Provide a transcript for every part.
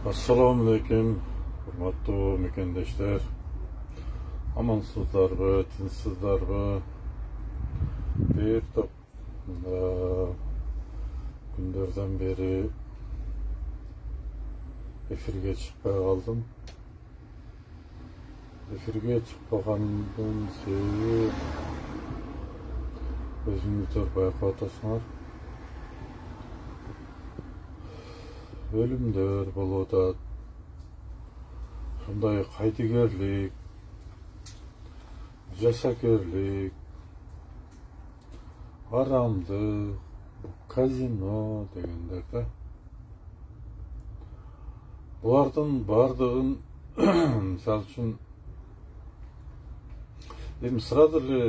Assalamu alaikum, hurmatly mekendeshler. Amansızlarбы, tinchsizlarбы? Bir top günlerden beri efirge çıkmay kaldım. Efirge çıkmaganımdın sebebi özüңүздөр байкап атасыңар. Ölümдөр болуп атат. Ушундай кайдыгерлик, жасакерлик, арамдык, казино дегендер да. Булардын бардыгын мисалы үчүн эми сразу эле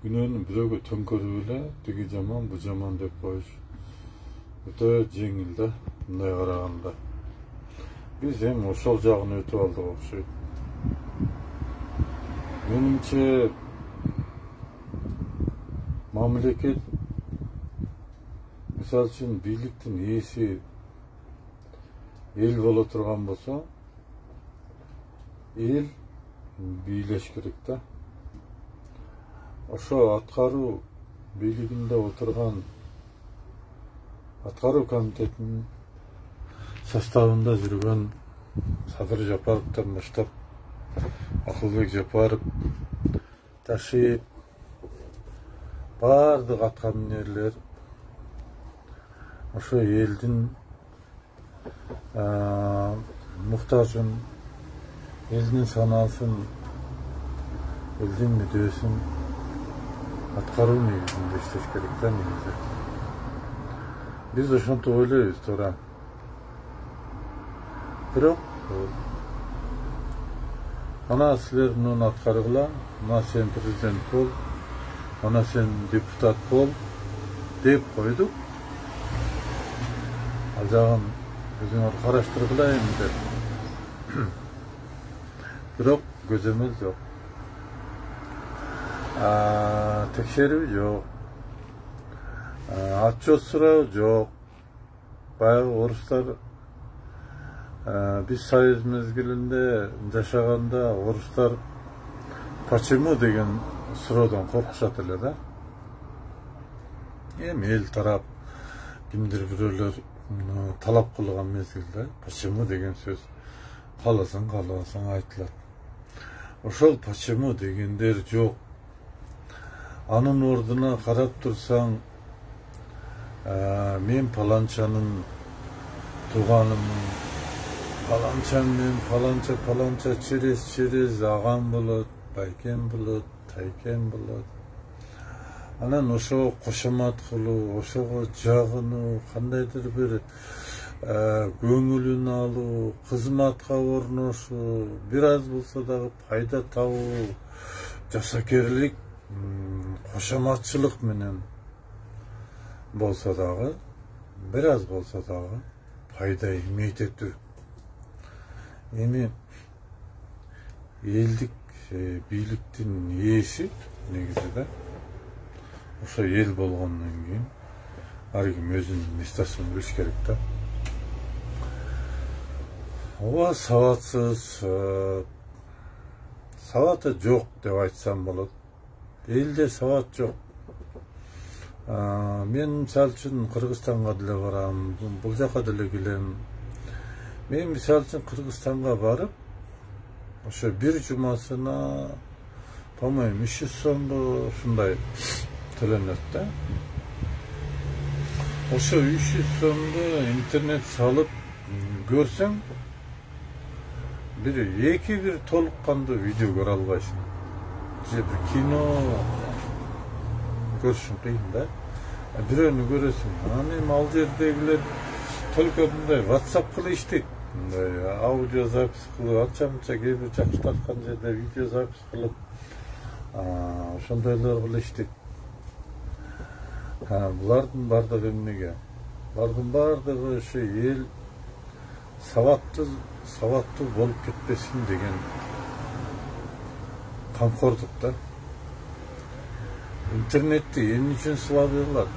күнөөнү бирөөгө төңкөрүп эле тиги жаман бу жаман деп коюш өтө жеңил да. Мындай караганда биз эми ошол жагын өтүп алдык окшойт. Менимче мамлекет мисалы үчүн бийликтин ээси эл боло турган болсо эл бийлеш керек да. Ошо аткаруу бийлигинде отурган аткаруу комитетинин составында жүргөн Садыр Жапаровдон баштап Акылбек Жапаров Ташиев бардык аткаминерлер ошо элдин муктажын, элдин санаасын, элдин мүдөөсүн аткаруу негизинде иштеш керек да негизи. Биз ошентип ойлойбуз туура. Бирок ана силер муну аткаргыла, ана сен президент бол, ана сен депутат бол деп койдук. Ал жагын өзүңөр караштыргыла эми деп. Бирок көзөмөл жок. Текшерүү жок. Отчет суроо жок. Баягы орустар биз союз мезгилинде жашаганда орустар почему деген суроодон коркушат эле да. Эми эл тарап кимдир бирөөлөр талап кылган мезгилде почему деген сөз кааласаң айтылат. Ошол почему дегендер жок. Анын ордуна карап турсаң мен паланчанын тууганымын, паланча менен паланча через агам болот, байкем болот, тайкем болот. Анан ошого кошомат кылуу, ошого жагынуу, кандайдыр бир көңүлүн алуу, кызматка орношуу, бир аз болсо дагы пайда табуу, жасакерлик, кошоматчылык менен болсо дагы, бир аз болсо дагы пайда эмейт этүү. Эми элдик бийликтин ээси негизи да. Ошо эл болгондон кийин ар ким өзүнүн местосын билиш керек да. Ооба сабатсыз, сабаты жок деп айтсам болот. Элде сабат жок. Мен мисалы үчүн Кыргызстанга деле барам, бул жака деле келем. Мен мисалы үчүн Кыргызстанга барып, ошо бир жумасына по-моему 300 сомго ушундай төлөнөт да. Ошо 300 сомду интернет салып көрсөң, бир толук кандуу видео көрө албайсың. Же бир кино көрүшүң кыйын да. Бирөөнү көрөсүң. Анан эми ал жердегилер только мындай WhatsApp кылып иштейт. Мындай аудио запись кылып, анча-мынча кээ бир жакшы тарткан жерде видео запись кылып, ошондойлор кылып иштейт. Булардын бардыгы эмнеге? Булардын бардыгы ошо эл сабаттуу болуп кетпесин деген камкордук да. Интернетти эмне үчүн сылап кылат?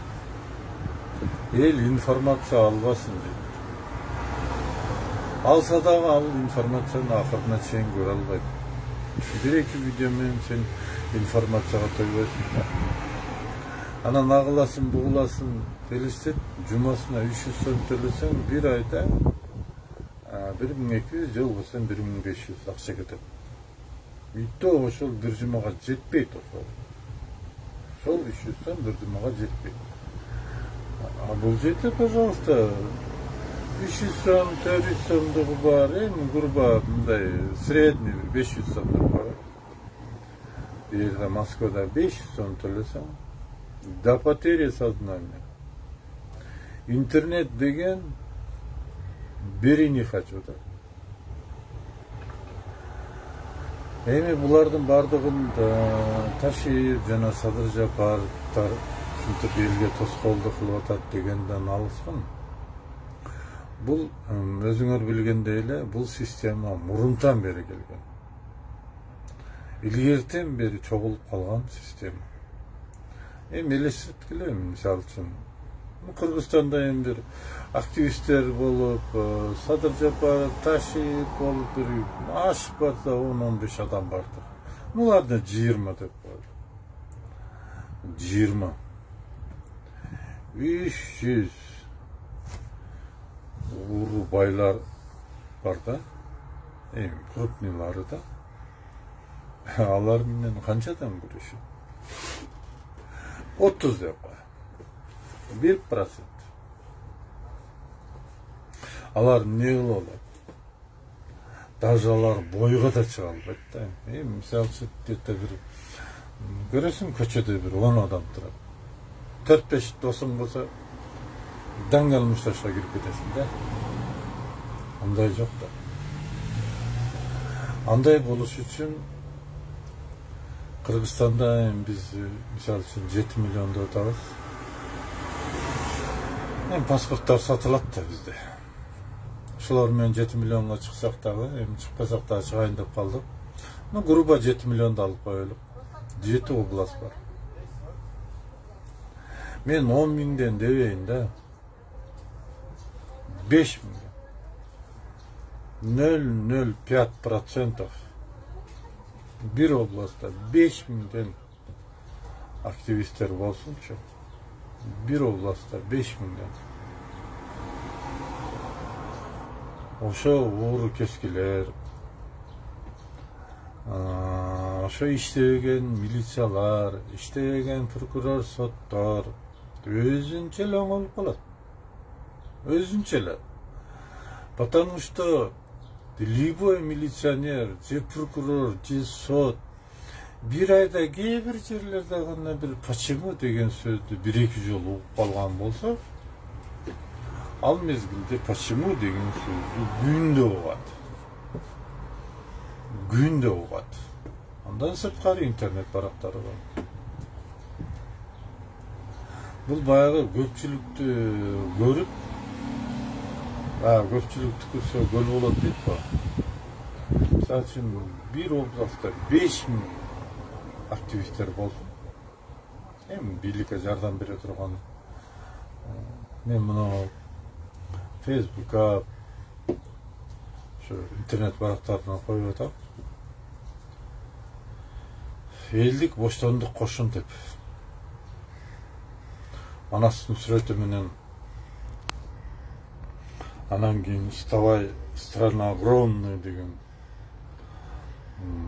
Эл информация албасын дейт. Алса дагы ал информацияны акырына чейин көрө албайт. Bir-iki video менен сен информацияга тойбойсуң. Анан агыласың, бугуласың, делиштет, жумасына 300 сом төлөсөң, bir айда 1200, жыл болсо 1500 акча кетет. Үйтө ошол бир жумага жетпейт ошол. Ошол 300 сом бир жумага жетпейт. А бул жерде, пожалуйста, 300 сом, 400 сомдугу бар, грубо мындай средний 500 сомдугу бар. Жерде Москвада 500 сом төлөсөң, до потери сознания. Интернет деген бери не хочу да. Эми булардын бардыгын ташып жана Садыр Жапаровдор ушинтип элге тоскоолдук кылып атат дегенден алыскын. Бул өзүңөр билгендей эле бул система мурунтан бери келген. Илгертен бери чогулуп калган система. Эми элестеткиле, мисалы үчүн Кыргызстанда эми бир активисттер болуп, Садыр Жапаров ташып болуп, бир ашып барса 10-15 адам бардыр. Буларды 20 деп коет. 20. 300 уру байлар бар да, эми крупныйлары да. Алар менен канчадан көрүшөт? 30 деп кой. 1%. Алар не кылып алат? Даже алар бойго да чыга албайт да. Мисалы үчүн где-то бир көрөсүң, көчөдө бир 10 адам турат. 4-5 досуң болсо даңгал мушташка кирип кетесиң да. Андай жок да. Андай болуш үчүн Кыргызстанда биз мисалы үчүн 7 миллион деп атабыз. Паспорттар сатылат да бизде. Ошолор менен 7 миллионго чыксак дагы, эми чыкпасак да чыгайын деп калдык. Грубо 7 миллионду алып коелук. 7 область бар. Мен 10 миңден дебейин да. 5 миллион. 0,05% bir областта 5 миңден активисттер болсунчу. Bir областта 5 миңден. Ошо ууру кескилер, ошо иштеген милициялар, иштеген прокурор, соттор өзүнчө эле оңолуп калат. Өзүнчө эле. Потому что любой милиционер, же прокурор, же сот bir ayda кээ бир жерлерде гана бир почему деген сөздү 1-2 жолу угуп калган болсо, ал мезгилде почему деген сөздү күндө угат. Күндө угат. Андан сырткары интернет барактары бар. Бул баягы көпчүлүктү көрүп, көпчүлүктү көрсө көл болот дейт го. Мисалы үчүн bir областта 5 миң активисттер болсун. Эми бийликке жардам бере турган. Мен муну Facebook'a, şu internet barактарына коюп атам. Элдик боштондук кошун деп. Анасынын сүрөтү менен анан кийин «Вставай, страна огромная» деген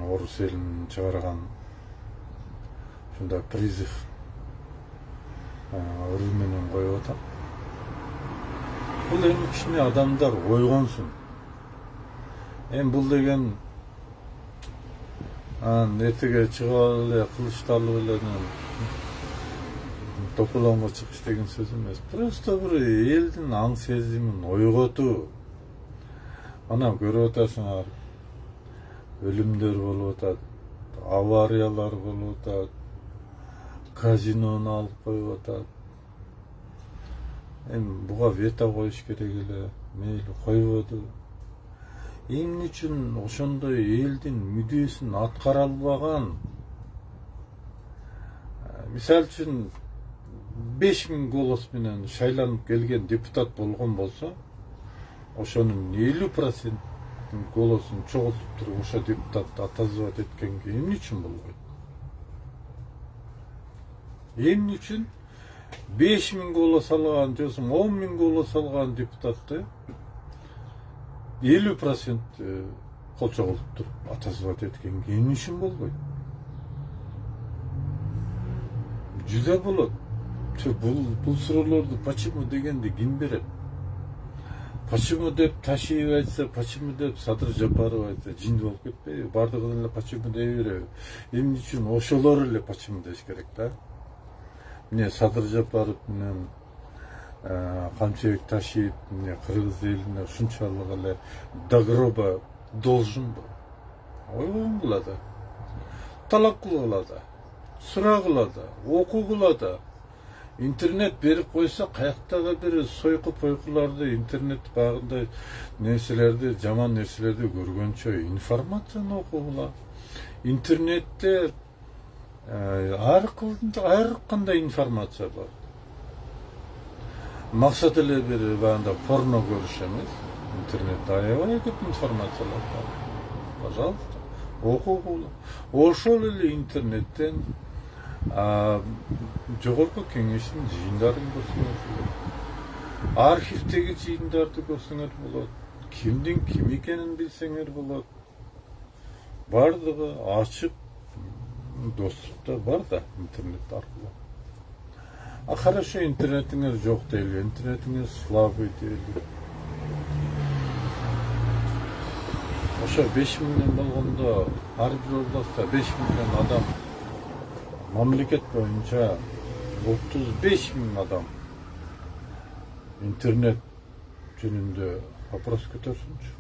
орус элинин чыгарган ушундай призыв өрүү менен коюп атам. Бул эми кичине адамдар ойгонсун. Эми бул деген эртеге чыгып эле Кылычталуу менен тополонго чыгыш деген сөз эмес. Просто бир элдин аң сезимин ойготуу. Ана көрүп атасыңар, өлүмдөр болуп атат, авариялар болуп атат, казинону алып коюп атат. Эми буга вето коюш керек эле, мейли койбоду. Эмне үчүн ошондой элдин мүдөөсүн аткара албаган? Мисалы үчүн 5 миң голос менен шайланып келген депутат болгон болсо, ошонун 50% голосун чогултуп туруп ошо депутатты атазбат эткенге эмне үчүн болбойт? Эмне үчүн 5000 голос алган, жосун 10.000 голос алган депутатты 50% кол чогултуп туруп атазбат эткенге эмне үчүн болбойт? Жүзө болот. Бул суроолорду почему дегенде ким берет? Почему деп Ташиев айтса, почему деп Садыр Жапаров айтса, жинди болуп кетпейби? Бардыгын эле почему дей береби? Эмне үчүн ошолор эле почему деш керек да? Міне Садыр Жапаров менен Камчыбек Ташиев міне Кыргыз элине ушунчалык эле до гроба должен ойгон кылады, талак кылады, сурак кылады, окуу кылады. Интернет берип койсо, каяктагы бир сойку пойкуларды, интернет багында нерселерди, жаман нерселерди көргөнчө информацияны окугула. Интернетте ар кандай информация бар. Максат эле бир багында порно көрүш эмес. Интернетте аябай көп информациялар бар. Пожалуйста, окугула. Ошол эле интернеттен жогорку кеңештин жыйындарын көрсөңөр болот. Архивдеги жыйындарды көрсөңөр болот. Кимдин ким экенин билсеңер болот. Бардыгы ачык доступта бар да интернет аркылуу. Хорошо, интернетиңер жок дейли, интернетиңер слабый дейли. Ошо 5000 болгондо ар бир областта 5000 адам, мамлекет боюнча 35.000 адам интернет жөнүндө вопрос көтөрсүнчү.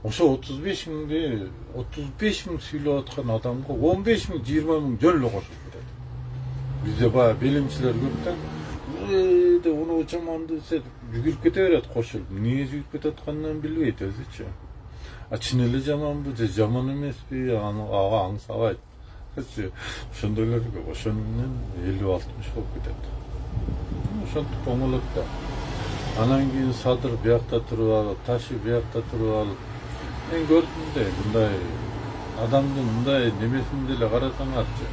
Ошо 35.000 сүйлөп аткан адамга 15.000, 20.000 жөн эле кошуп берет. Бизде баягы билимчилер көп да, уну жаман десе жүгүрүп кете берет кошулуп. Эмне жүгүрүп кетип атканын билбейт өзүчү. Чын эле жаманбы же жаман эмеспи, ага аңсабайт. Ошондойлор көп, ошону менен 50-60 болуп кетет. Ошентип оңолот да. Анан кийин Садыр биякта туруп алып, Ташы биякта туруп алып. Мен көрдүм да, мындай адамдын мындай немесин деле карасаңарчы.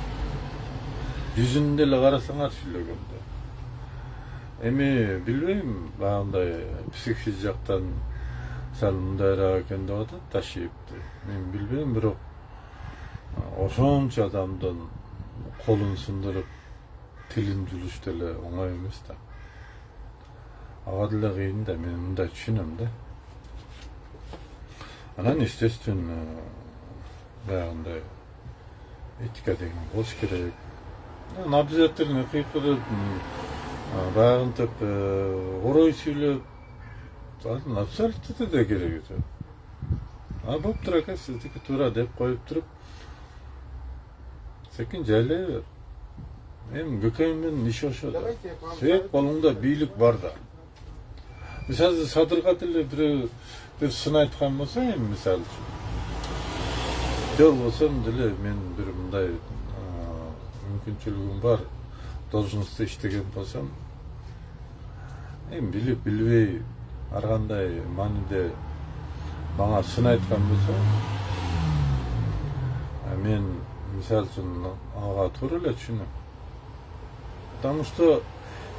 Жүзүн деле карасаңар сүйлөгөндө. Эми билбейм, багындай психи жактан сәл мындайраак экен деп атат Ташиевди. Мен билбейм, бирок ошончо адамдын колун сындырып, тилин жулуш деле оңой эмес да. Ага деле кыйын да, мен мындай түшүнөм да. Анан естественно, багындай этика деген болуш керек. Обязательно кыйкырып, багынтып, орой сүйлөп, абсолютно да керек жоқ. Болып тұр ака, сіздікі тура деп қойып тұрып, секен жайлай бер. Мен көкейіммен иш ошо да. Себеп қолыңда бийлик бар да. Мисалы Садырга деле бир сын айткан болсо, эми мисалы үчүн. Жол болсом деле мен бир мындай мүмкүнчүлүгүм бар, должността иштеген болсом, эми билип билбей ар кандай мааниде мага сын айткан болсо, мен мисалы үчүн ага туура эле түшүнөм. Потому что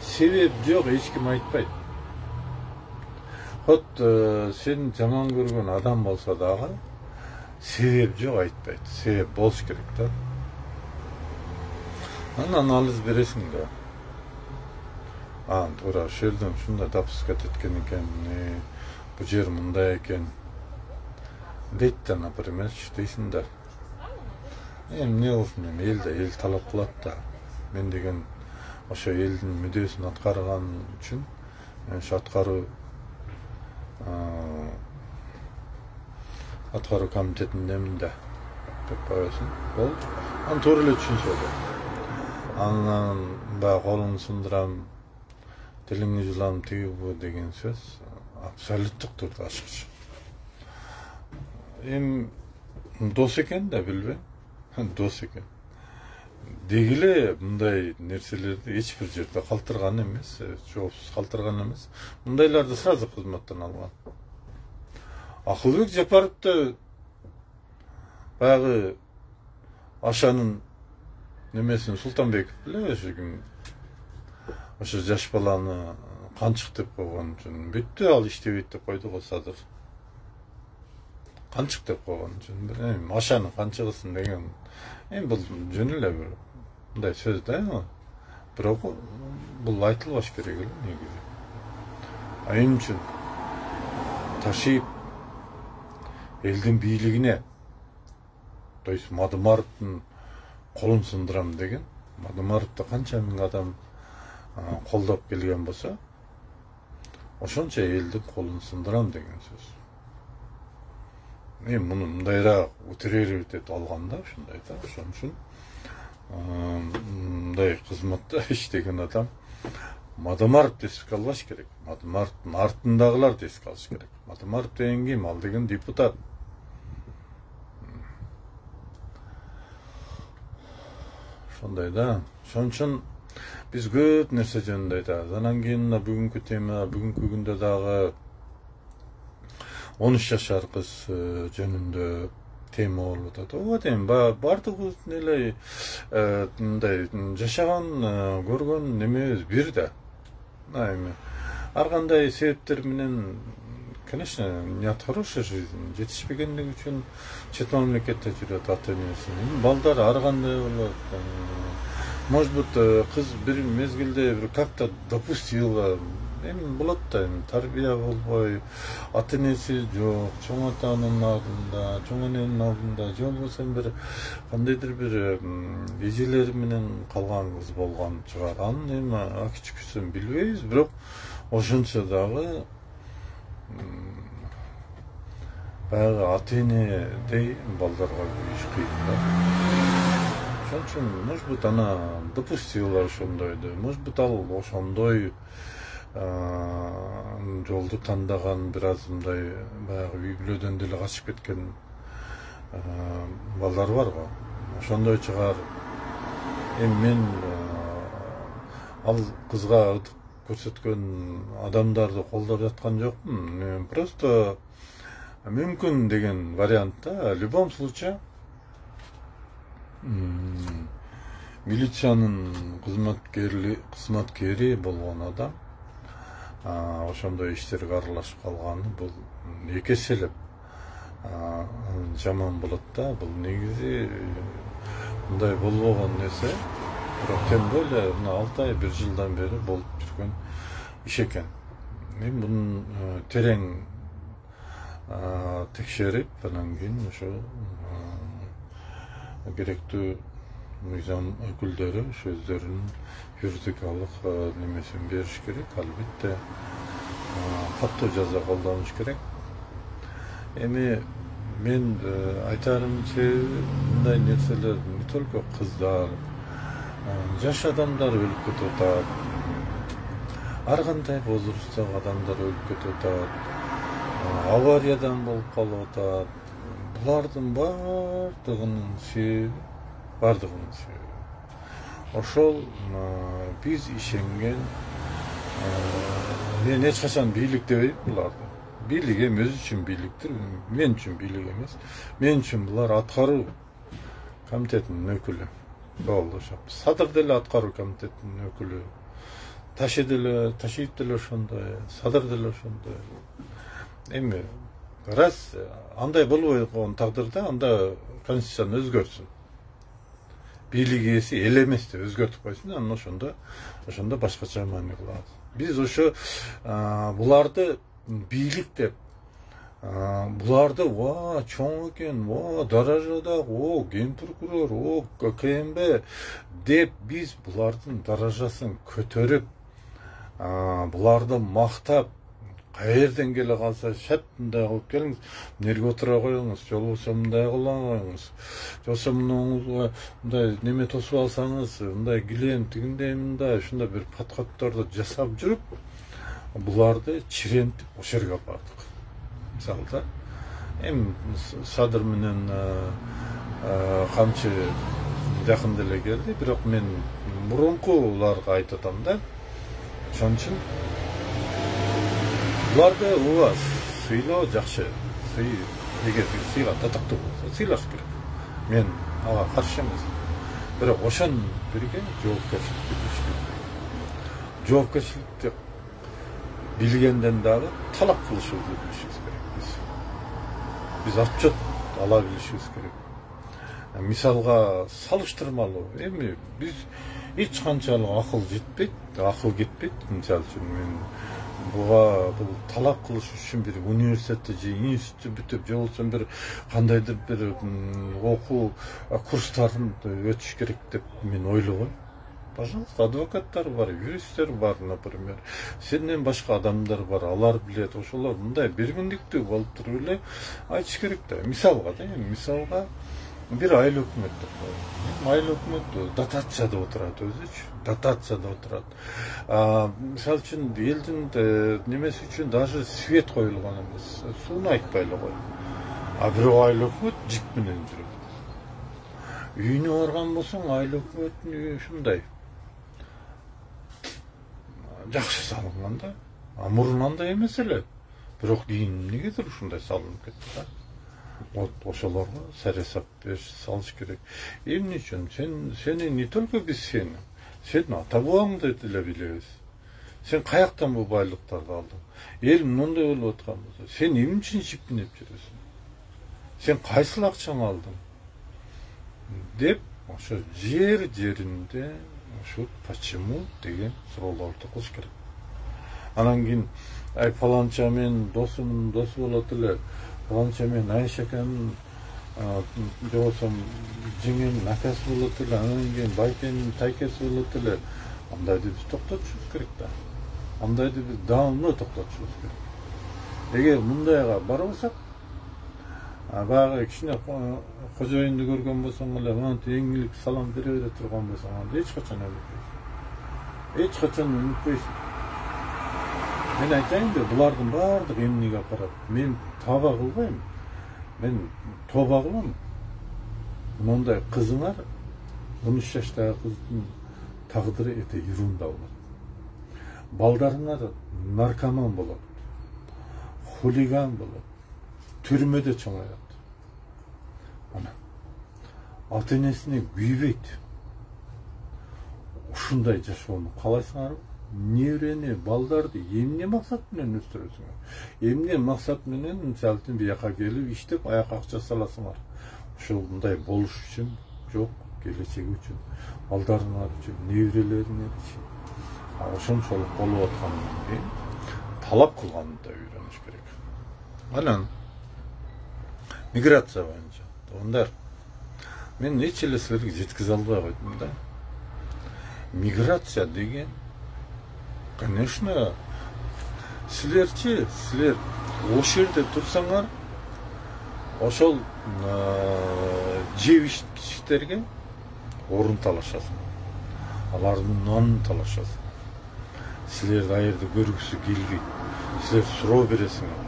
себеп жок, эч ким айтпайт. Вот сен жаман көргөн адам болсо дагы себеп жок айтпайт. Себеп болуш керек да. Анан анализ бересиң да. Туура ошол жерден ушундай допуска эткен экен, бул жер мындай экен дейт да, например, дейсиң да. Эмне болсун, эл талап кылат да. Мен деген ошо элдин мүддөсүн аткарган үчүн ошо аткаруу комитетиндемин да деп коесуң. Болду. Аны туура эле түшүнсө да. Анан баягы колуңду сындырам, тилиңди жулам, тиги бу деген сөз абсолюттук турда ачыкчы. Эми дос экен да, билбейм. Дос экен. дегиле мындай нерселерди эч бир жерде калтырган эмес, жоопсуз калтырган эмес. Мындайларды сразу кызматтан алган. Акылбек Жапаров да баягы Ашанын немесин Султанбеков беле ошо ким ошо жаш баланы канчык деп койгон үчүн бүттү, ал иштебейт деп койду го Садыр. Канчык деп койгон үчүн Ашанын канчыгысын деген бул жөн эле бир мындай сөз да. Бирок бул айтылбаш керек эле негизи. Эми үчүн Ташиев элдин бийлигине, то есть Мадымаровдун колун сындырам деген, Мадымаровду канча миң адам колдоп келген болсо, ошончо элдин колун сындырам деген сөз. Муну мындайраак утрировать этип алган да, ушундай да. Ошон үчүн мындай кызматта иштеген адам Мадымаровду эске албаш керек. Мадымаровдун артындагыларды эске алыш керек. Мадымаров деген ким? Ал деген депутат. Ошондой да. Ошон үчүн биз көп нерсе жөнүндө айтабыз. Анан кийин бүгүнкү тема, бүгүнкү күндө дагы 13 жашар кыз жөнүндө тема болуп атат. Ооба дейм, бардыгыбыз эле мындай жашаган, көргөн немебиз бир да. Эми ар кандай себептер менен, конечно, не от хорошей жизни, жетишпегендиги үчүн чет мамлекетте жүрөт ата-энеси. Балдар ар кандай болот. Может быть, кыз бир мезгилде как-то допустила. Болот да, тарбия болбой, ата-энеси жок, чоң атанын алдында, чоң эненин алдында, же болбосо бир кандайдыр бир эжелери менен калган кыз болгон чыгар. Анын эми ак-чүкүсүн билбейбиз, бирок ошончо дагы баягы ата-энедей балдарга иш кыйын да. Ошон үчүн, может быть, ана допустила ошондойду, может быть, ал ошондой жолду тандаган, бир аз мындай баягы үй бүлөдөн деле качып кеткен балдар бар го. Ошондой чыгар. Мен ал кызга ытык көрсөткөн адамдарды колдоп жаткан жокмун. Просто мүмкүн деген вариантта. В любом случае милициянын кызматкери болгон адам ошондой иштерге аралашып калганы бул эки эселеп жаман болот да. Бул негизи мындай болбогон нерсе, бирок тем более 6 ай 1 жылдан бери болуп жүргөн иш экен. Мен мунун терең текшерип, анан кийин ошо керектүү мыйзам өкүлдөрү өздөрүнүн юридикалык немесин бериш керек. Албетте катуу жаза колдонуш керек. Эми мен айтарым себеби мындай нерселер не только кыздар, жаш адамдар өлүп кетип атат. Ар кандай возрасттагы адамдар өлүп кетип атат. Авариядан болуп калып атат. Булардын бардыгынын себеби ошол биз ишенген, мен эч качан бийлик дебейм буларды. Бийлик эми өзү үчүн бийликтир, мен үчүн бийлик эмес. Мен үчүн булар аткаруу комитетинин өкүлү. Болду, Садыр деле аткаруу комитетинин өкүлү. Ташиев деле ошондой, Садыр деле ошондой. Эми раз андай болбой койгон тагдырда, анда конституцияны өзгөртсүн. Бийлик ээси эл эмес деп өзгөртүп койсун, анан ошондо башкача маани кылабыз. Биз ошо буларды бийлик деп, буларды чоң экен, даражада, ген прокурор, КМБ деп биз булардын даражасын көтөрүп, буларды мактап, каерден келе калса шат мындай кылып келиңиз, нерге отура коюңуз, же болбосо мындай кыла коюңуз, же болбосо муну мындай неме тосуп алсаңыз, мындай килем тигиндей мындай ушундай бир подходдорду жасап жүрүп, буларды чирентип ошол жерге алып бардык. Мисалы да, эми Садыр менен камчы жакын деле келди, бирок мен мурункуларга айтып атам да. Ошон үчүн буларды ооба сыйлоо жакшы. Эгер сыйга татыктуу болсо сыйлаш керек. Мен ага каршы эмес. Бирок ошон бирге жоопкерчиликти билиш керек. Жоопкерчиликти билгенден дагы талап кылышыбызды билишибиз керек. Биз отчет ала билишибиз керек. Мисалга салыштырмалуу. Эми биз эч канчалык акыл жетпейт, акыл кетпейт. Мисалы үчүн мен буга бул талап кылыш үчүн бир университетти же институтты бүтүп, же болбосо бир кандайдыр бир окуу курстарын өтүш керек деп мен ойлобойм. Пожалуйста, адвокаттар бар, юристтер бар, например. Сенден башка адамдар бар, алар билет. Ошолор мындай бир күндүктүү болуп туруп эле айтыш керек да. Мисалга да, мисалга бир айыл өкмөттү. Айыл өкмөт дотацияда отурат өзүчү. Дотацияда отурат. Мисалы үчүн элдин немеси үчүн даже свет коюлган эмес. Сууну айтпай эле кой. Бирок айыл өкмөт жип менен жүрөт. Үйүнө барган болсоң айыл өкмөттүн үйү ушундай. Жакшы салынган да. Мурун андай эмес эле. Бирок кийин эмнегедир ушундай салынып кетти да. Ошолорго сарасап салыш керек. Эмне үчүн сени не только биз сени, сенин ата бабаңды деле билебиз. Сен каяктан бул байлыктарды алдың? Эл мындай болуп аткан болсо, сен эмне үчүн жип минип жүрөсүң? Сен кайсыл акчаңы алдың? Деп ошо жеринде ошо почему деген суроолорду кылыш керек. Анан кийин фаланча мен досумун досу болот эле. Фаланча мен Айша экенин же болбосо жеңемдин акасы болот эле. Анан кийин байкенин тайкеси болот эле. Андайды биз токтотушубуз керек да. Андайды биз давно токтотушубуз керек. Эгер мындайга барбасак, баягы кичине кожоюнду көргөн болсоң эле, мынтип эңилик салам бере турган болсоң, анда эч качан өнүкпөйсүң. Эч качан өнүкпөйсүң. Мен айтайын да, булардын баардыгы эмнеге апарат? Мен таба кылбайм. Мен тоба кылам. Мондай кызыңар 13 жаштагы кыздын тагдыры эте юрунда болот. Балдарыңар наркоман болот. Хулиган болот. Түрмөдө чоңоёт. Ата энесине күйбөйт. Ушундай жашоону каалайсыңарбы? Небрени, балдарды эмне максат менен өстүрөсүңөр? Эмне максат менен мисалы үчүн бияка келип иштеп аяк акча саласыңар? Ушундай болуш үчүн жок, келечеги үчүн, балдарыңар үчүн, небрелериңер үчүн. Ошончолук болуп аткандан кийин талап кылганды да үйрөнүш керек. Анан миграция боюнча. Ондар мен эч эле силерге жеткизе албай койдум да. Миграция деген, конечно, силер ошол жерде турсаңар, ошол жеп ичкичтерге орун талашасың. Алардын нанын талашасың. Силерди ал жерде көргүсү келбейт. Силер суроо бересиңер.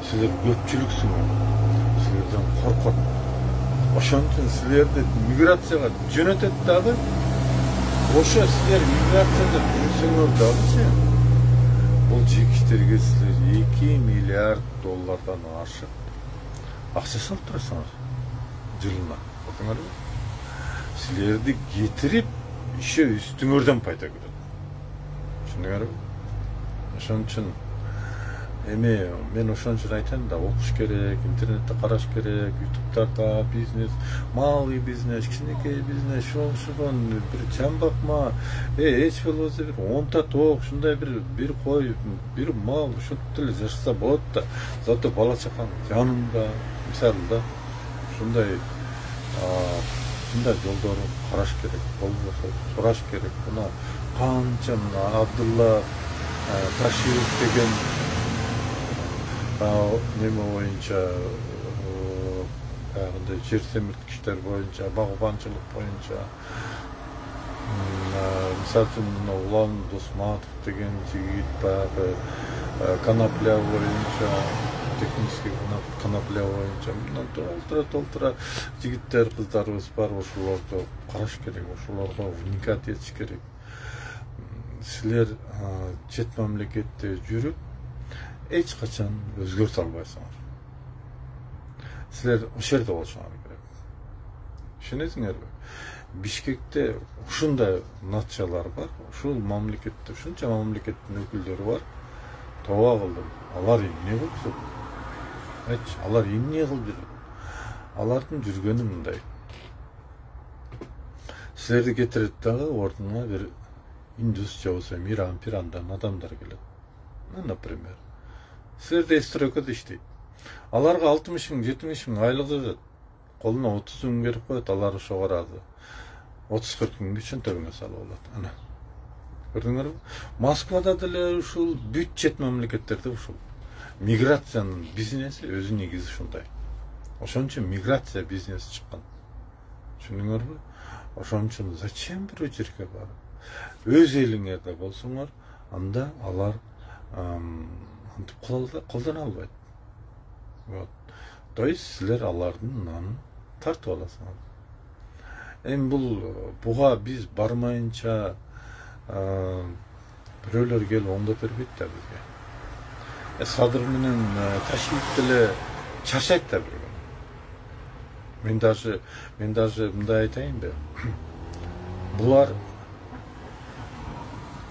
Силер көпчүлүксүңөр. Силерден коркот. Ошон үчүн силерди миграцияга жөнөтөт дагы. Ошо силер миграцияда жүрсөңөр дагычы, бул жекиштерге силер 2 миллиард доллардан ашык акча салып турасыңар жылына. Көрдүңөрбү? Силерди кетирип, иши үстүңөрдөн пайда көрөт. Түшүндүңөрбү? Ошон үчүн эми мен ошон үчүн айтам да, окуш керек, интернетте караш керек, ютубтарда бизнес, малый бизнес, кичинекей бизнес, шоушугун бир жамбакма, эч болбосо бир 10 та ток, ушундай бир кой, бир мал, ушинтип эле жашаса болот да. Зато бала чакаң жанында, мисалы да, ушундай жолдорун караш керек, болбосо сураш керек. Мына канча Абдулла Ташиев деген неме боюнча, баягындай жер семирткичтер боюнча, багбанчылык боюнча, мисалы үчүн Улан Досматов деген жигит баягы конопля боюнча технический конопля боюнча мындан толтура жигиттер кыздарыбыз бар, ошолорду караш керек, ошолорго вникать этиш керек. Силер чет мамлекетте жүрүп эч качан өзгөртө албайсыңар. Силер ошол жерде болушуңар керек. Түшүнөсүңөрбү? Бишкекте ушундай натчалар бар, ушул мамлекетте ушунча мамлекеттин өкүлдөрү бар. Тооба кылдым. Алар эмне болсун? Алар эмне кылып жүрөт? Алардын жүргөнү мындай. Силерди кетирет дагы ордуна бир индус же болбосо Иран, Ирандан адамдар келет. Например, силерде стройкада иштейт. Аларга 60 000, 70 000 айлык жазат. Колуна 30 000 берип коет, алар ошого ыраазы. 30-40 000 чөнтөгүнө салып алат. Ана. Көрдүңөрбү? Москвада деле ушул бюджет мамлекеттерде ушул. Миграциянын бизнеси өзү негизи ушундай. Ошон үчүн миграция бизнеси чыккан. Түшүндүңөрбү? Ошон үчүн зачем бирөө жерге барып? Өз элиңерде болсоңор, анда алар антип колдоно албайт. Вот. То есть силер алардын нанын тартып аласыңар. Эми буга биз бармайынча бирөөлөр келип оңдоп бербейт да бизге. Садыр менен Ташиев деле чарчайт да бир күнү. Мен даже мындай айтайынбы? Булар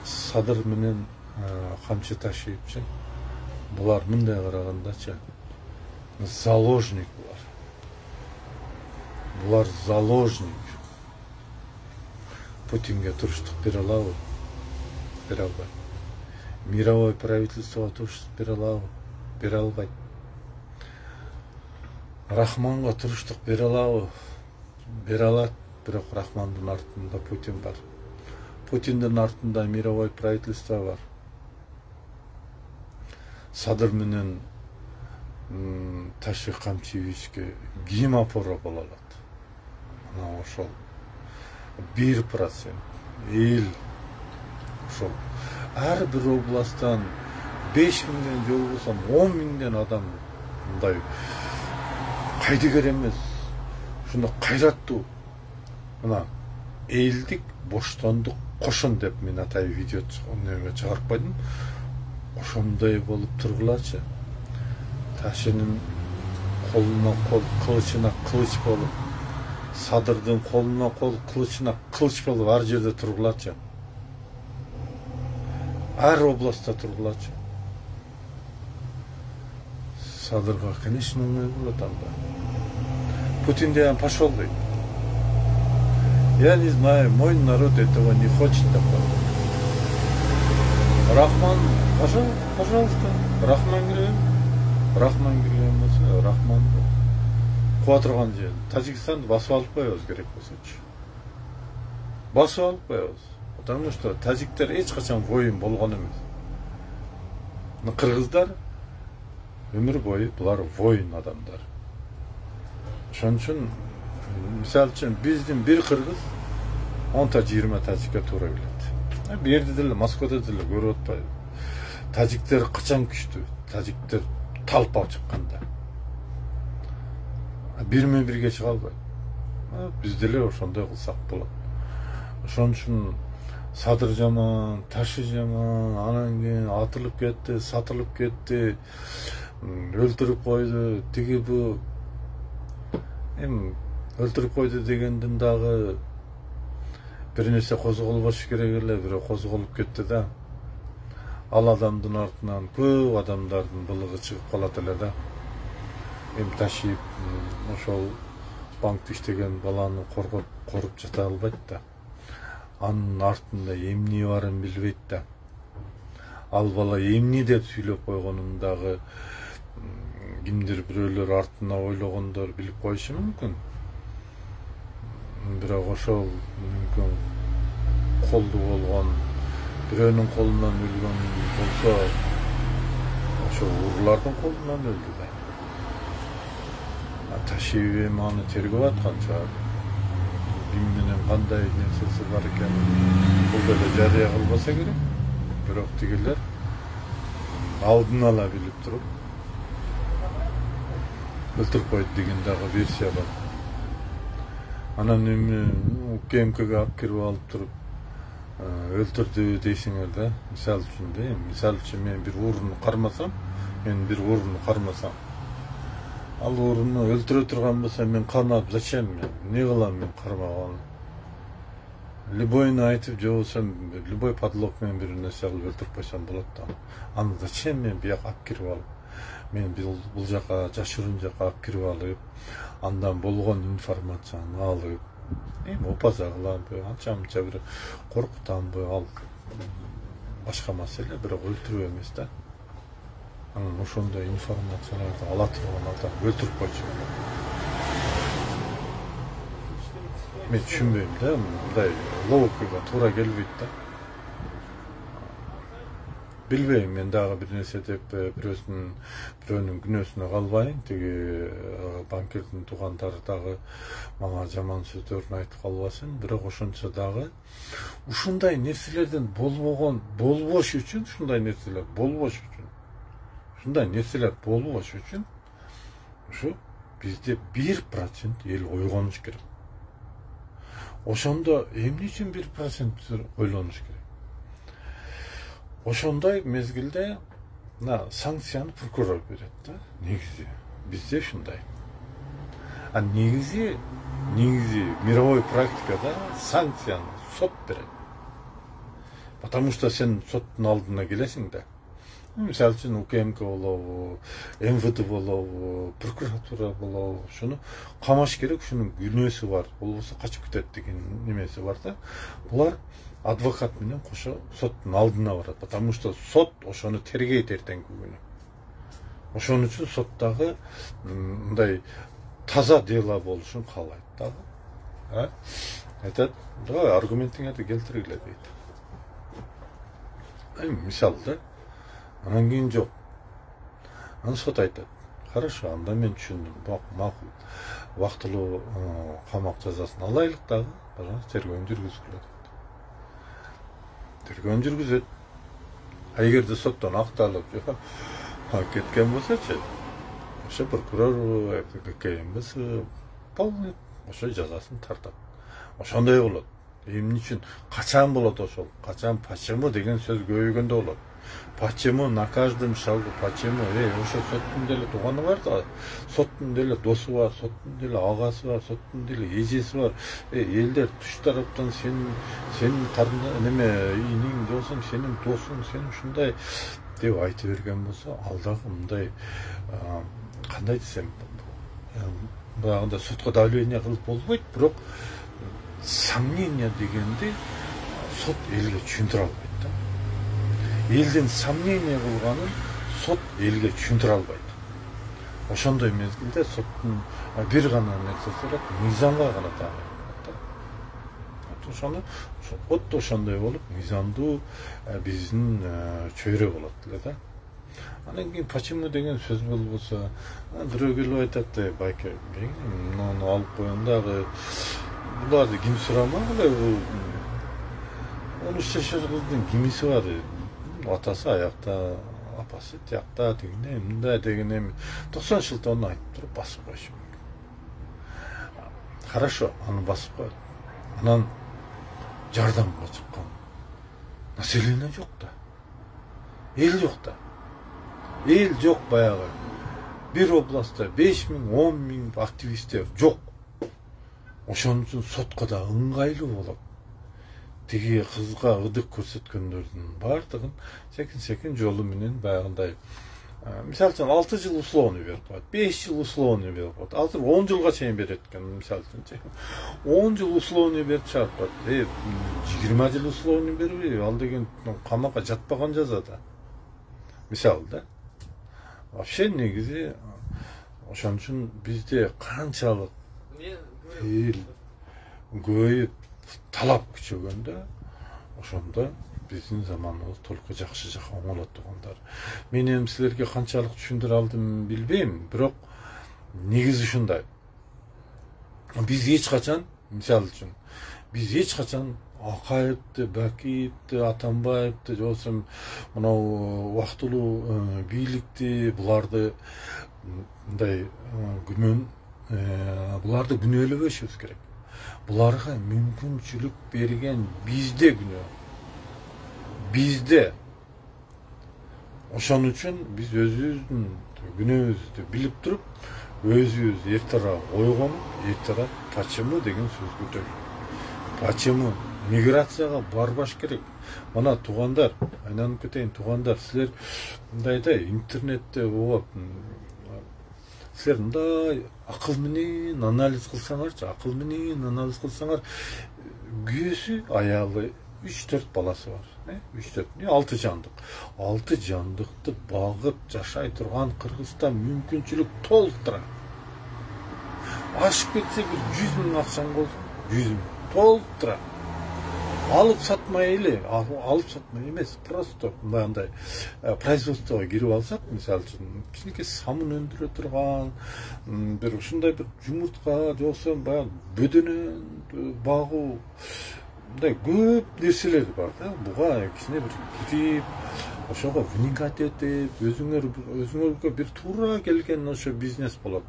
Садыр менен Камчы Ташиевчи, булар мындай карагандачы заложник булар. Булар заложник. Путинге туруштук бере алабы? Бере албайт. Мировое правительствого туруштук бере алабы? Бере албайт. Рахманга туруштук бере алабы? Бере алат, бирок Рахмандын артында Путин бар. Путиндин артында мировое правительство бар. Садыр менен Таши Камчиевичке ким опора боло алат? Мына ошол 1% эл ошол ар бир областтан 5 000 же болбосо 10 000 адам мындай кайдыгер эмес, ушундай кайраттуу мына элдик боштондук кошун деп мен атай видео чыгарып койдум. Ошондой болуп тургулачы. Ташинин колуна кол, кылычына кылыч болуп, Садырдын колуна кол, кылычына кылыч болуп ар жерде тургулачы. Ар областта тургулачы. Садырга, конечно, оңой болот анда. Путин деген пошел дейт. Я не знаю, мой народ этого не хочет такого. Рахман, пожалуйста, Рахман кирген болсо, Рахман куа турган жер. Тажикстанды басып алып коебуз керек болсочу. Басып алып коебуз. Потому что тажиктер эч качан воин болгон эмес. Кыргыздар өмүр бою булар воин адамдар. Ошон үчүн мисалы үчүн биздин бир кыргыз 10-20 тажикке туура келет. Бу жерде деле Москвада деле көрүп атпайбы. Тажиктер качан күчтүү? Тажиктер талпа чыкканда. Бирме бирге чыга албайт. Биз деле ошондой кылсак болот. Ошон үчүн Садыр жаман, Ташы жаман, анан кийин атылып кетти, сатылып кетти, өлтүрүп койду, тиги бу. Эми өлтүрүп койду дегенден дагы бир нерсе козголбош керек эле, бирок козголуп кетти да. Ал адамдын артынан көп адамдардын былыгы чыгып калат эле да. Эми Ташиев ошол банкта иштеген баланы коруп жата албайт да. Анын артында эмне барын билбейт да. Ал бала эмне деп сүйлөп койгонун дагы кимдир бирөөлөр артына ойлогондор билип коюшу мүмкүн. Бирок ошол мүмкүн колду болгон, бирөөнүн колунан өлгөн болсо, ошол урлардын колунан өлдү да. Ташиев аны тергеп аткан чыгар. Ким менен кандай нерсеси бар экенин бул деле жарыя кылбаса керек. Бирок тигилер алдын ала билип туруп, өлтүрүп койду деген дагы версия бар. Анан эми УКМКга алып кирип алып туруп өлтүрдү дейсиңер да. Мисалы үчүн мен бир ууруну кармасам, ал ууруну өлтүрө турган болсо мен кармап зачем мен? Не кылам мен кармаган? Любойуну айтып же болбосо любой подлог менен бир нерсе кылып өлтүрүп койсом болот да. Аны зачем мен бияка алып кирип алып, мен бул жака жашыруун жака алып кирип алып, андан болгон информацияны алып, эми опаза кыламбы, анча мынча бир коркутамбы, ал башка маселе, бирок өлтүрүү эмес да. Анан ошондой информацияларды ала турган адам өлтүрүп койчу. Мен түшүнбөйм да, мындай логикага туура келбейт да. Билбейм, мен дагы бир нерсе деп бирөөнүн күнөөсүнө калбайын. Тиги банкирдин туугандары дагы мага жаман сөздөрүн айтып калбасын. Бирок ошончо дагы ушундай нерселерден болбош үчүн, ушундай нерселер болбош үчүн ушу бизде 1% эл ойгонуш керек. Ошондо эмне үчүн 1% ойлонуш керек? Ошондой мезгилде санкцияны прокурор берет да. Негизи бизде ушундай. А негизи мировой практикада санкцияны сот берет. Потому что сен соттун алдына келесиң да. Мисалы үчүн УКМК болобу, МВД болобу, прокуратура болобу, ушуну камаш керек, ушунун күнөөсү бар, болбосо качып кетет деген немеси бар да. Булар адвокат менен кошо соттун алдына барат, потому что сот ошону тергейт эртеңки күнү. Ошон үчүн соттогу мындай таза дело болушун каалайт дагы. Айтат, давай аргументиңерди келтиргиле дейт. Мисалы да. Анан кийин жок. Анан сот айтат. Хорошо, анда мен түшүндүм. Макул. Убактылуу камак жазасын алайлык дагы, тергөөнү жүргүзгүлө дейт. Тергөөнү жүргүзөт. А эгерде соттон акталып кеткен болсочу, ошо прокурор, КМБС полный ошо жазасын тартат. Ошондой болот. Эмне үчүн качан болот ошол? Качан, почему деген сөз көбөйгөндө болот. Почему на каждом шагу, почему? Ошо соттун деле тууганы бар да, соттун деле досу бар, соттун деле агасы бар, соттун деле эжеси бар. Элдер туш тараптан сенин иниң болсоң, сенин досуң, сен ушундай деп айтып берген болсо, ал дагы мындай кандай десем, баягындай сотко давление кылып болбойт, бирок сомнение дегенди сот элге түшүндүрө албайт да. Элдин сомнение кылганын сот элге түшүндүрө албайт. Ошондой мезгилде соттун бир гана нерсеси бар, мыйзамга гана таанат да. Ошону ошондой болуп, мыйзамдуу биздин чөйрө болот эле да. Анан кийин почему деген сөз болбосо, бирөө келип айтат, байке, муну алып коюң дагы, буларды ким сурамагыла, 13 жашар кыздын кимиси бар, атасы аякта, апасы тиякта дегенде, мындай деген 90 жылда оны айтып туруп басып койушу мүмкүн. Хорошо, аны басып коет. Анан жардамга чыккан население жок да. Эл жок да. Эл жок баягы. Бир областта 5 000, 10 000 активисттер жок. Ошон үчүн сотко да ыңгайлуу болот. Тиги кызга ыдык көрсөткөндөрдүн бардыгын секин жолу менен баягындай, мисалы үчүн 6 жыл условный берип коет, 5 жыл условный берип коет, азыр 10 жылга чейин берет экен, мисалы үчүн 10 жыл условный берип чыгарып коет, 20 жыл условный бербейби, ал деген камакка жатпаган жаза да. Мисалы да. Вообще негизи ошон үчүн бизде канчалык эл көбөйүп талап күчөгөндө, ошондо биздин заманыбыз толку жакшы жака оңолот тургандар. Мен эми силерге канчалык түшүндүрө алдым билбейм, бирок негизи ушундай. Биз эч качан, мисалы үчүн, Акаевди, Бакиевди, Атамбаевди, же болбосо мынау убактылуу бийликти, буларды мындай күнөө буларды күнөөлөбөшүбүз керек. Буларга мүмкүнчүлүк берген бизде күнөө. Бизде. Ошон үчүн биз өзүбүздүн күнөөбүздү билип туруп, өзүбүз эртара ойгонуп, эртара почему деген сөз көтөрүп. Почему миграцияга барбаш керек. Мына туугандар, айланып кетейин, туугандар, силер мындай да интернетте угуп, силер мындай акыл менен анализ кылсаңарчы, күйөөсү, аялы 3-4 баласы бар. 6 жандык. 6 жандыкты багып жашай турган Кыргызстан мүмкүнчүлүк толтура. Ашып кетсе бир 100 000 акчаң болсун, 100 000 толтура. Алып сатмай эле, алып сатмай эмес, просто мындай производствого кирип алсак, мисалы үчүн, кичинекей самын өндүрө турган, бир ушундай бир жумуртка, жоксо баягы бөдөнө багуу, мындай көп нерселер бар да. Буга кичине бир кирип, ошого вникать этип, өзүңөргө бир туура келген ошо бизнес болот.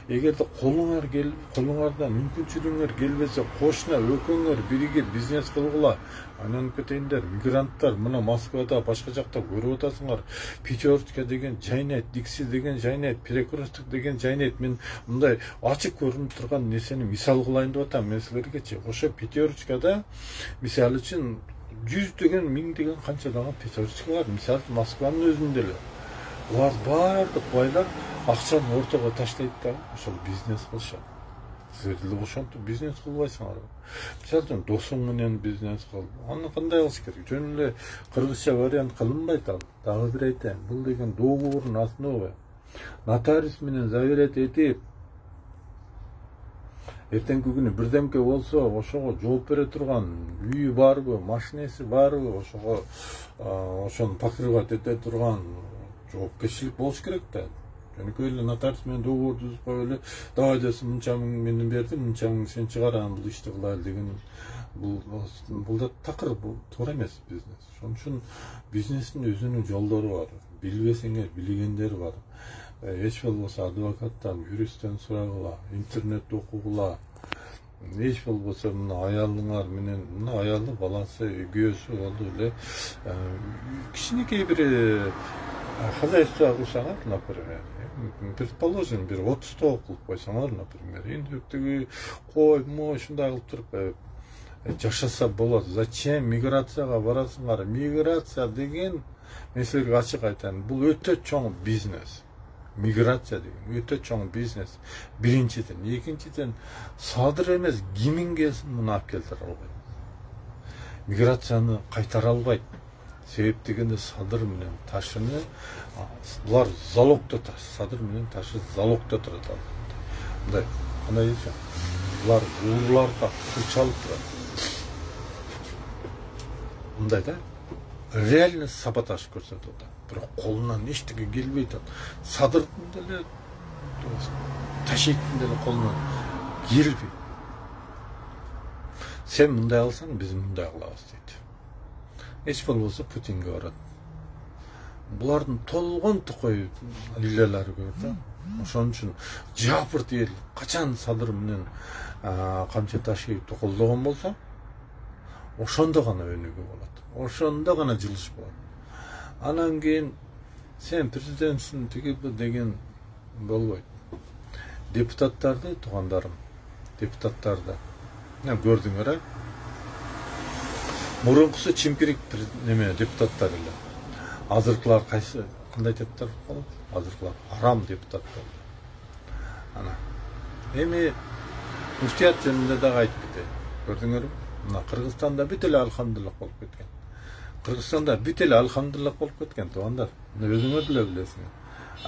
Эгерде колуңардан мүмкүнчүлүгүңөр келбесе, кошуна экөөңөр биригип бизнес кылгыла. Айланып кетейиндер, мигранттар мына Москвада, башка жакта көрүп атасыңар. Пятерочка деген жайнайт, Дикси деген жайнайт, Перекресток деген жайнайт. Мен мындай ачык көрүнүп турган нерсени мисал кылайын деп атам мен силергечи. Ошо Пятерочкада мисалы үчүн 100 деген, 1000 деген канчалаган Пятерочка бар. Мисалы Москванын өзүндө эле. Булар баардык байлар акчаны ортого таштайт да, ошол бизнес кылышат. Силер деле ошентип бизнес кылбайсыңарбы? Мисалы үчүн досуң менен бизнес кыл. Аны кандай кылыш керек? Жөн эле кыргызча вариант кылынбайт ал. Дагы бир айтайын. Бул деген договордун основы. Нотариус менен заверять этип, эртеңки күнү бирдемке болсо, ошого жооп бере турган үйү барбы, машинеси барбы, ошого ошону покрывать эте турган жоопкерчилик болуш керек да. Жөнөкөй эле нотариус менен договор түзүп коюп эле, давай десин, мынча миң мен бердим, мынча миң сен чыгар, анан бул ишти кылайлы деген. Бул да такыр, бул туура эмес бизнес. Ошон үчүн бизнестин өзүнүн жолдору бар. Билбесеңер билгендер бар. Эч болбосо адвокаттан, юристтен сурагыла, интернетте окугула. Эч болбосо мына аялыңар менен, мына аялы, баласы, күйөөсү болду эле кичинекей бир хозяйство кылсаңар, например, предположим, бир 30 кылып койсоңор, например, индүктүгү кой, ушундай кылып туруп жашаса болот. Зачем миграцияга барасыңар? Миграция деген, мен силерге ачык айтайын, бул өтө чоң бизнес. Миграция деген өтө чоң бизнес. Биринчиден, экинчиден, садыр эмес, кимин келсин муну алып келтире албайт. Миграцияны кайтара албайт. Себеп дегенде садыр менен ташыны, булар залогдо садыр менен ташы залогдо турат. Мындай, кандай десем, булар ууларга кылчалып турат. Мындай да, реально саботаж көрсөтүп атат. Бирок колунан эчтеке келбей атат. Садырдын деле, ташиттин деле колунан келбейт. Сен мындай алсаң, биз мындай кылабыз дейт. Эч болбосо Путинге барат. Булардын толгон тукой лилялары көп да. Ошон үчүн жапырт эл качан садыр менен камчы ташыйып колдогон болсо, ошондо гана өнүгүү болот. Ошондо гана жылыш болот. Анан кийин сен президентсиң тигиби деген болбойт. Депутаттарды, туугандарым, депутаттарды көрдүңөр, мурункусу чимкирик неме депутаттар эле. Азыркылар кайсы, кандай депутаттар болот? Азыркылар арам депутаттар. Ана. Эми муфтият жөнүндө дагы айтып кетейин. Көрдүңөрбү? Мына Кыргызстанда бүт эле алхамдулилlah болуп кеткен. Кыргызстанда бүт эле алхамдулилlah болуп кеткен, туугандар. Өзүңөр деле билесиңер.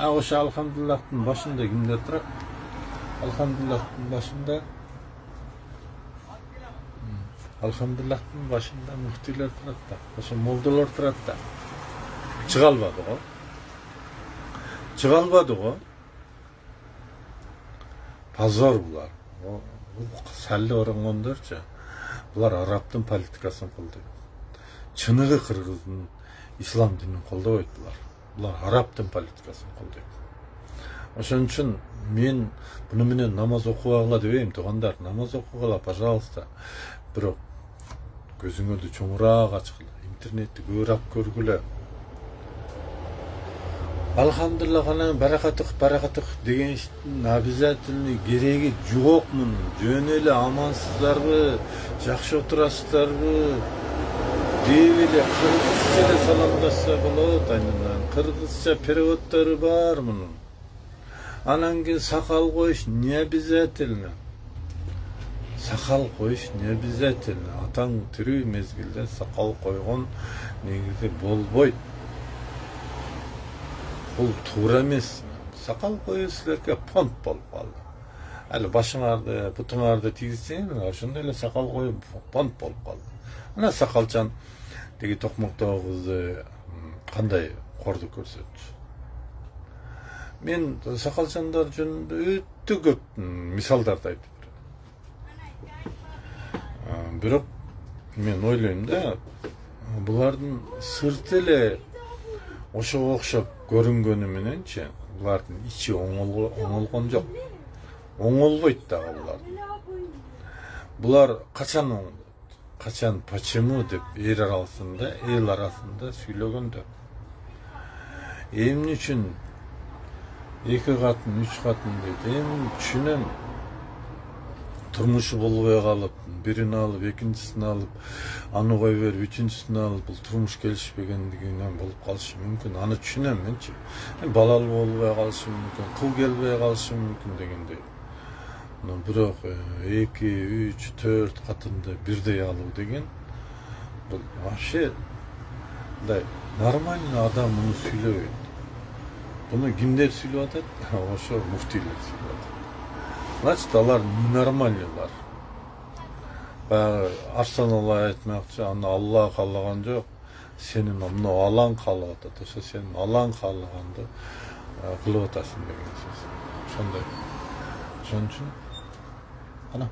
Ошо алхамдулиллахтын башында кимдер турат? Алхамдулиллахтын башында муфтилер турат да. Ошо молдолор турат да. Чыга албады го. Позор булар. Салли орongондорчу. Булар арабтын политикасын колдойт. Чыныгы кыргыздын ислам динин колдобойт булар. Булар арабтын политикасын колдойт. Ошон үчүн мен буну менен намаз окубагыла дебейм, туугандар, намаз окугула, пожалуйста. Бирок көзүңөрдү чоңураак ачкыла, интернетти көбүрөөк көргүлө. Алхамдулилла, канан баракатык деген иштин обязательный кереги жок мунун. Жөн эле амансыздарбы, жакшы отурасыздарбы деп эле кыргызча эле саламдашса болот. Айнынан кыргызча переводдору бар мунун. Анан кийин сакал коюш не обязательно. Сакал коюш не обязательно. Атаң тирүү мезгилде сакал койгон негизи болбойт. Бул туура эмес. Сакал коюп силерге понт болуп калды. Али башыңарды, бутуңарды тийгизсең, ошондой эле сакал коюп понт болуп калды. Ана сакалчан деги токмоктогу кызды кандай кордук көрсөттү. Мен сакалчандар жөнүндө өтө көп мисалдарды айтып берем. Бирок мен ойлойм да, булардын сырты эле ошого окшоп көрүнгөнү мененчи, булардын ичи оңолгон жок. Оңолбойт дагы булар. Булар качан оңолот? Качан почему деп эл арасында сүйлөгөндө. Эмне үчүн 2 катын, 3 катын дейт. Эми түшүнөм. Турмушу болбой калып, бирин алып, экинчисин алып, аны кой берип, үчүнчүсүн алып, бул турмуш келишпегендигинен болуп калышы мүмкүн. Аны түшүнөм менчи. Балалуу болбой калышы мүмкүн, кыл келбей калышы мүмкүн дегендей. Бирок 2, 3, 4 катынды бирдей алуу деген бул вообще нормальный адам муну сүйлөбөйт. Буну кимдер сүйлөп атат? Ошо муфтийлер сүйлөп атат. Значит, алар ненормальныйлар. Арслан Алла айтмакчы, аны Алла каалаган жок, сенин мына Алаң каалап атат. Ошо сен Алаң каалаганды кылып атасың деген сөз. Ошондой. Ошон үчүн ана.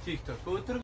TikTok'ta